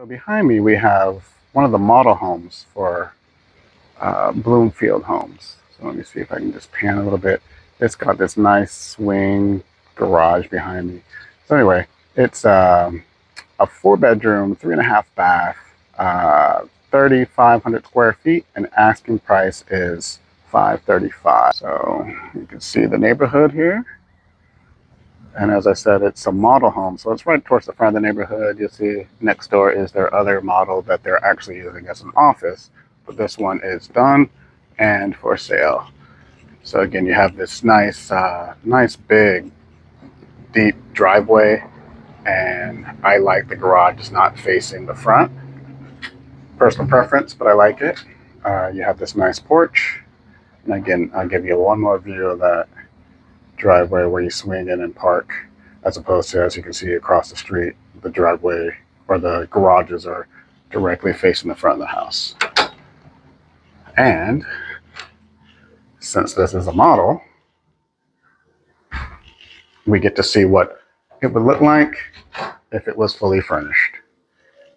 So behind me we have one of the model homes for Bloomfield Homes. So let me see if I can just pan a little bit. It's got this nice swing garage behind me. So anyway, it's a 4 bedroom, 3.5 bath, 3,500 square feet, and asking price is 535. So you can see the neighborhood here. And as I said, it's a model home, so it's right towards the front of the neighborhood. You'll see next door is their other model that they're actually using as an office, but this one is done and for sale. So again, you have this nice big deep driveway, and I like the garage is not facing the front. Personal preference, but I like it. You have this nice porch, and again, I'll give you one more view of that driveway where you swing in and park, as opposed to, as you can see across the street, the driveway or the garages are directly facing the front of the house. And since this is a model, we get to see what it would look like if it was fully furnished.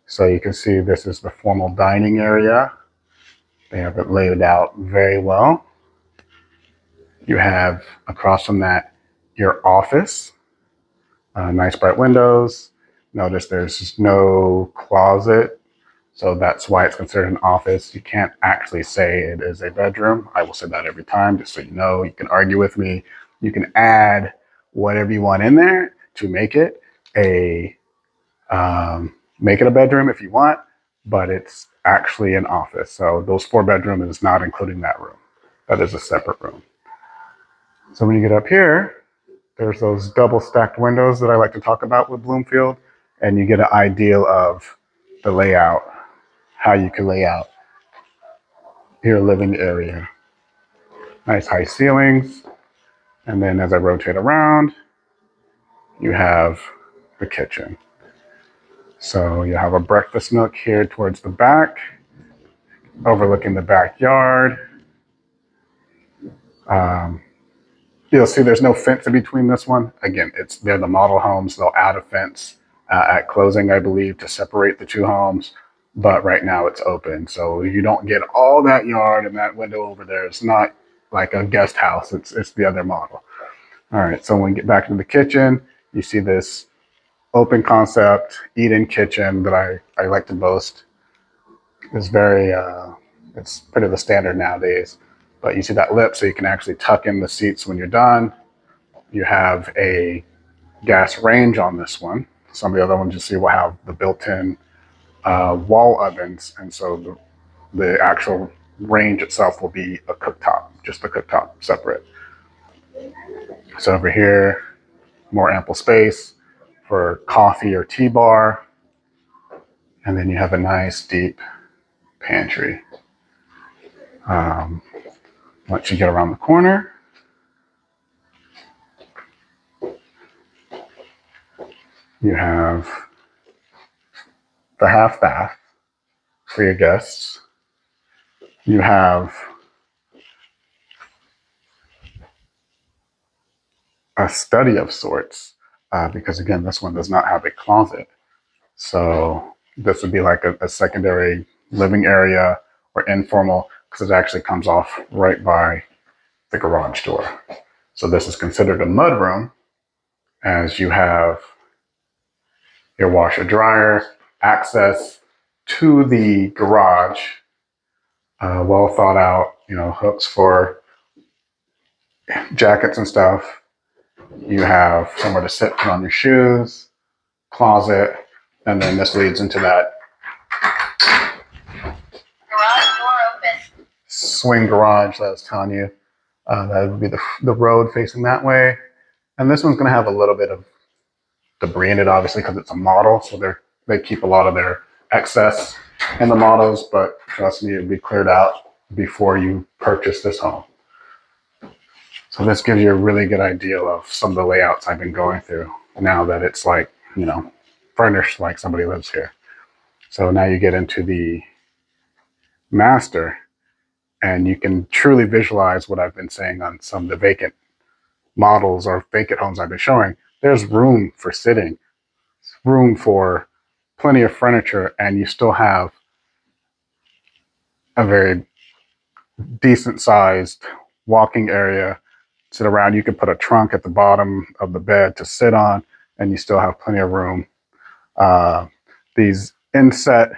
So you can see this is the formal dining area. They have it laid out very well. You have across from that your office, nice bright windows. Notice there's no closet, so that's why it's considered an office. You can't actually say it is a bedroom. I will say that every time, just so you know. You can argue with me. You can add whatever you want in there to make it a bedroom if you want, but it's actually an office. So those 4 bedroom is not including that room. That is a separate room. So when you get up here, there's those double stacked windows that I like to talk about with Bloomfield, and you get an idea of the layout, how you can lay out your living area. Nice high ceilings. And then as I rotate around, you have the kitchen. So you have a breakfast nook here towards the back, overlooking the backyard. You'll see there's no fence in between this one. Again, they're the model homes. They'll add a fence at closing, I believe, to separate the two homes. But right now it's open. So you don't get all that yard and that window over there. It's not like a guest house. It's the other model. All right, so when we get back into the kitchen, you see this open concept eat-in kitchen that I like to boast. It's it's pretty the standard nowadays. But you see that lip, so you can actually tuck in the seats when you're done. You have a gas range on this one. Some of the other ones you see will have the built-in wall ovens, and so the actual range itself will be a cooktop, just the cooktop separate. So over here, more ample space for coffee or tea bar. And then you have a nice deep pantry. Once you get around the corner, you have the half bath for your guests. You have a study of sorts, because again, this one does not have a closet. So this would be like a secondary living area or informal, because it actually comes off right by the garage door. So this is considered a mudroom, as you have your washer dryer, access to the garage, well thought out, hooks for jackets and stuff. You have somewhere to sit, put on your shoes, closet, and then this leads into that garage door open swing garage that I was telling you. That would be the road facing that way. And this one's going to have a little bit of debris in it, obviously, because it's a model. So they keep a lot of their excess in the models, but trust me, it'll be cleared out before you purchase this home. So this gives you a really good idea of some of the layouts I've been going through now that it's like, furnished like somebody lives here. So now you get into the master, and you can truly visualize what I've been saying on some of the vacant models or vacant homes I've been showing. There's room for sitting, room for plenty of furniture, and you still have a very decent sized walking area. Sit around. You could put a trunk at the bottom of the bed to sit on, and you still have plenty of room. Uh, these inset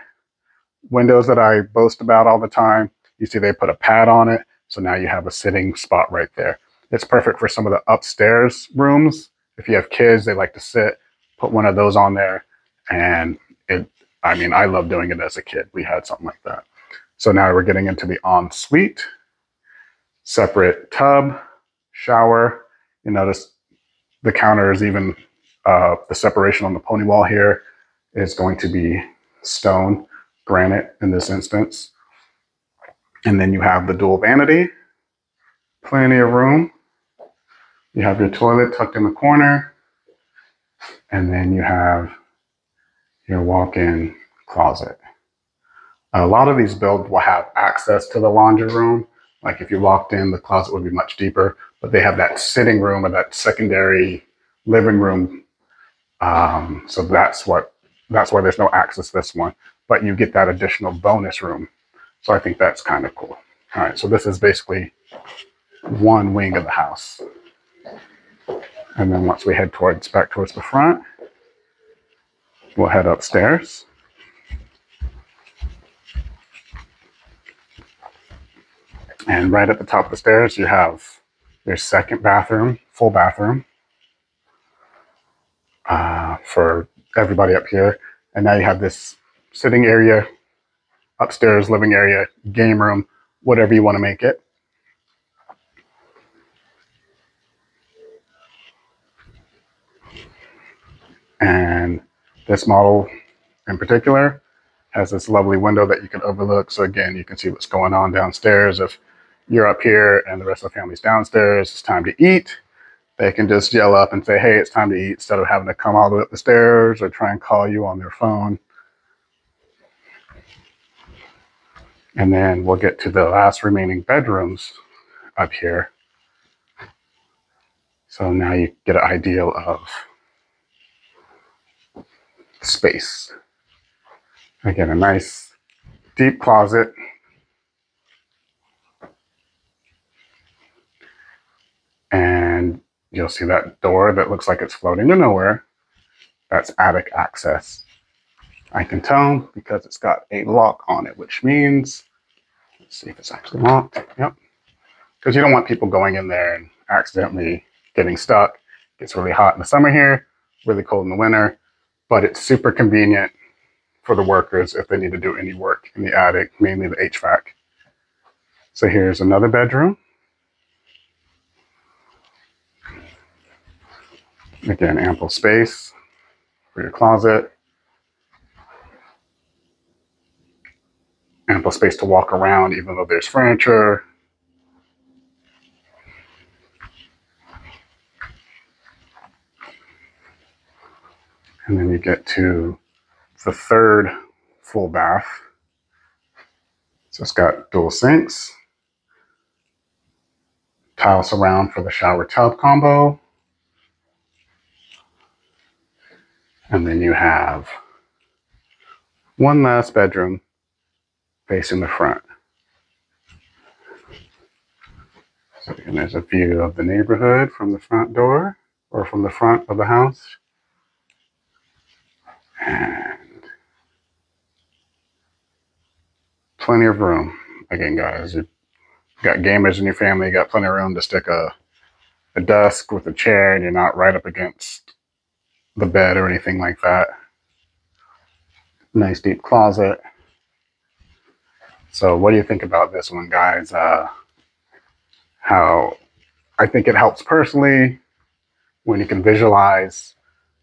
windows that I boast about all the time, you see they put a pad on it. So now you have a sitting spot right there. It's perfect for some of the upstairs rooms. If you have kids, they like to sit, put one of those on there. And I mean, I love doing it as a kid. We had something like that. So now we're getting into the ensuite. Separate tub, shower. You notice the counter is even, the separation on the pony wall here is going to be stone, granite in this instance. And then you have the dual vanity, plenty of room. You have your toilet tucked in the corner. And then you have your walk-in closet. A lot of these builds will have access to the laundry room. Like if you walked in, the closet would be much deeper, but they have that sitting room or that secondary living room. So that's why there's no access to this one, but you get that additional bonus room. So I think that's kind of cool. All right, so this is basically one wing of the house. And then once we head back towards the front, we'll head upstairs. And right at the top of the stairs, you have your second bathroom, full bathroom, for everybody up here. And now you have this sitting area, upstairs living area, game room, whatever you want to make it. And this model in particular has this lovely window that you can overlook. So again, you can see what's going on downstairs. If you're up here and the rest of the family's downstairs, it's time to eat. They can just yell up and say, hey, it's time to eat, instead of having to come all the way up the stairs or try and call you on their phone. And then we'll get to the last remaining bedrooms up here. So now you get an idea of space. Again, a nice deep closet. And you'll see that door that looks like it's floating to nowhere. That's attic access. I can tell because it's got a lock on it, which means, let's see if it's actually locked. Yep. Because you don't want people going in there and accidentally getting stuck. It gets really hot in the summer here, really cold in the winter, but it's super convenient for the workers if they need to do any work in the attic, mainly the HVAC. So here's another bedroom. Again, ample space for your closet. Ample space to walk around, even though there's furniture. And then you get to the third full bath. So it's got dual sinks, tile surround for the shower tub combo. And then you have one last bedroom facing the front. So again, there's a view of the neighborhood from the front door or from the front of the house. And plenty of room. Again, guys, you've got gamers in your family, you got plenty of room to stick a desk with a chair, and you're not right up against the bed or anything like that. Nice deep closet. So what do you think about this one, guys? How I think it helps personally when you can visualize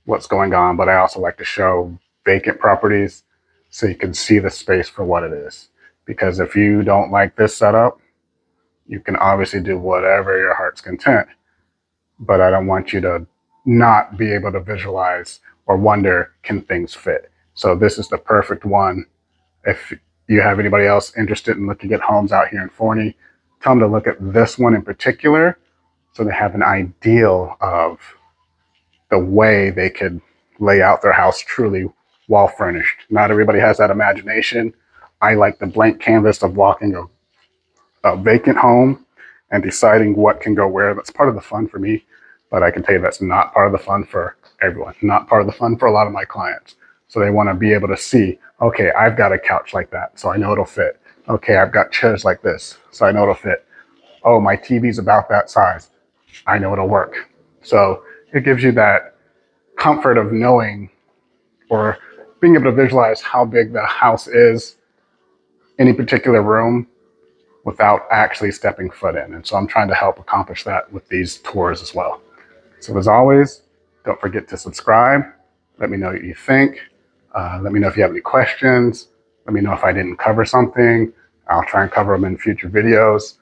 what's going on, but I also like to show vacant properties so you can see the space for what it is. Because if you don't like this setup, you can obviously do whatever your heart's content, but I don't want you to not be able to visualize or wonder, can things fit? So this is the perfect one. If you have anybody else interested in looking at homes out here in Forney, tell them to look at this one in particular so they have an ideal of the way they could lay out their house truly while furnished. Not everybody has that imagination. I like the blank canvas of walking a vacant home and deciding what can go where. That's part of the fun for me, but I can tell you that's not part of the fun for everyone, not part of the fun for a lot of my clients. So they want to be able to see, okay, I've got a couch like that, so I know it'll fit. Okay, I've got chairs like this, so I know it'll fit. Oh, my TV's about that size, I know it'll work. So it gives you that comfort of knowing or being able to visualize how big the house is, any particular room, without actually stepping foot in. And so I'm trying to help accomplish that with these tours as well. So as always, don't forget to subscribe. Let me know what you think. Let me know if you have any questions. Let me know if I didn't cover something. I'll try and cover them in future videos.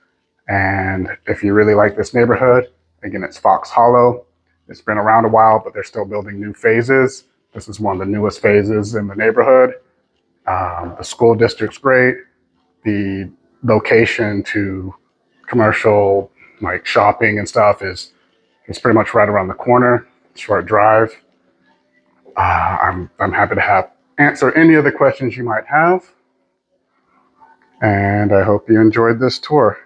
And if you really like this neighborhood, again, it's Fox Hollow. It's been around a while, but they're still building new phases. This is one of the newest phases in the neighborhood. The school district's great. The location to commercial, like shopping and stuff, is pretty much right around the corner. Short drive. I'm happy to answer any of the questions you might have, and I hope you enjoyed this tour.